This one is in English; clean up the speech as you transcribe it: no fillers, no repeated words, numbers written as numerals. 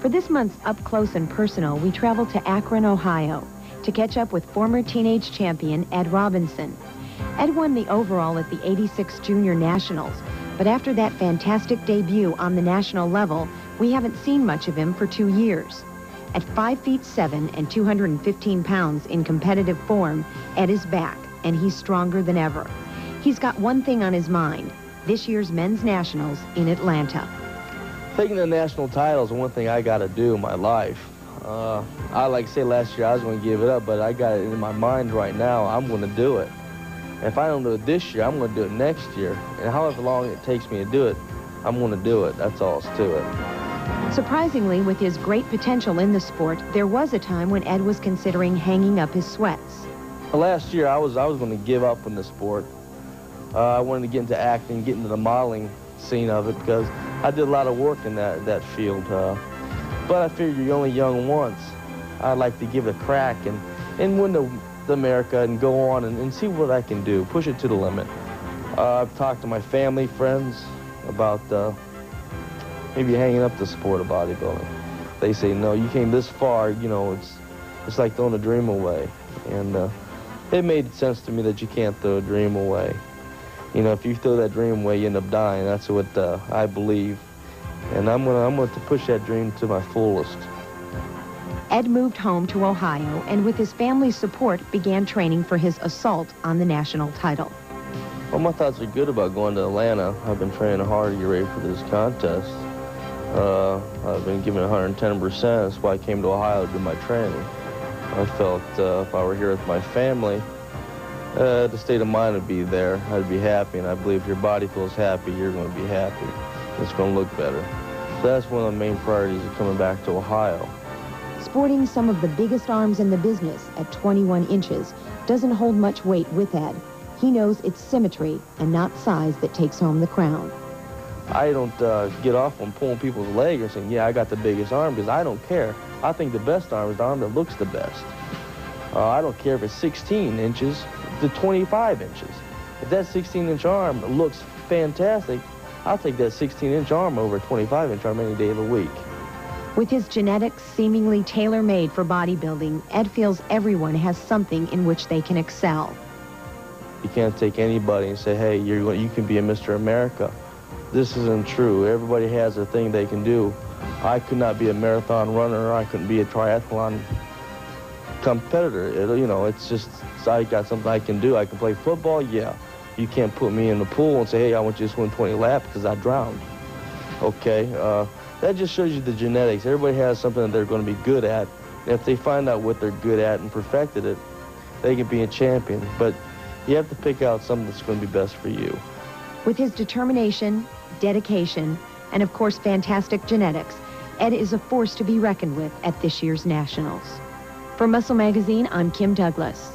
For this month's Up Close and Personal, we travel to Akron, Ohio, to catch up with former teenage champion Ed Robinson. Ed won the overall at the '86 Junior Nationals, but after that fantastic debut on the national level, we haven't seen much of him for 2 years. At 5'7" and 215 pounds in competitive form, Ed is back, and he's stronger than ever. He's got one thing on his mind: this year's men's nationals in Atlanta. Taking the national title is one thing I got to do in my life. Like I say, last year I was going to give it up, but I got it in my mind right now. I'm going to do it. If I don't do it this year, I'm going to do it next year. And however long it takes me to do it, I'm going to do it. That's all it's to it. Surprisingly, with his great potential in the sport, there was a time when Ed was considering hanging up his sweats. Last year, I was going to give up in the sport. I wanted to get into acting, get into the modeling scene of it, because I did a lot of work in that field. But I figured you're only young once. I'd like to give it a crack and win the America and go on and see what I can do, push it to the limit. I've talked to my family, friends about maybe hanging up the sport of bodybuilding. They say, no, you came this far, you know, it's like throwing a dream away. And it made sense to me that you can't throw a dream away. You know, if you throw that dream away, you end up dying. That's what I believe. And I'm going to push that dream to my fullest. Ed moved home to Ohio and with his family's support began training for his assault on the national title. Well, my thoughts are good about going to Atlanta. I've been training hard to get ready for this contest. I've been giving 110%. That's why I came to Ohio to do my training. I felt if I were here with my family, the state of mind would be there. I'd be happy, and I believe if your body feels happy, you're going to be happy. It's going to look better. So that's one of the main priorities of coming back to Ohio. Sporting some of the biggest arms in the business at 21 inches doesn't hold much weight with Ed. He knows it's symmetry and not size that takes home the crown. I don't get off on pulling people's leg or saying, yeah, I got the biggest arm, because I don't care. I think the best arm is the arm that looks the best. I don't care if it's 16 inches to 25 inches. If that 16-inch arm looks fantastic, I'll take that 16-inch arm over a 25-inch arm any day of the week. With his genetics seemingly tailor-made for bodybuilding, Ed feels everyone has something in which they can excel. You can't take anybody and say, hey, you can be a Mr. America. This isn't true. Everybody has a thing they can do. I could not be a marathon runner. I couldn't be a triathlon competitor. It's just, I got something I can do. I can play football, yeah. You can't put me in the pool and say, hey, I want you to swim 20 laps because I drowned. Okay, that just shows you the genetics. Everybody has something that they're going to be good at. And if they find out what they're good at and perfected it, they can be a champion. But you have to pick out something that's going to be best for you. With his determination, dedication, and of course fantastic genetics, Ed is a force to be reckoned with at this year's Nationals. For Muscle Magazine, I'm Kim Douglas.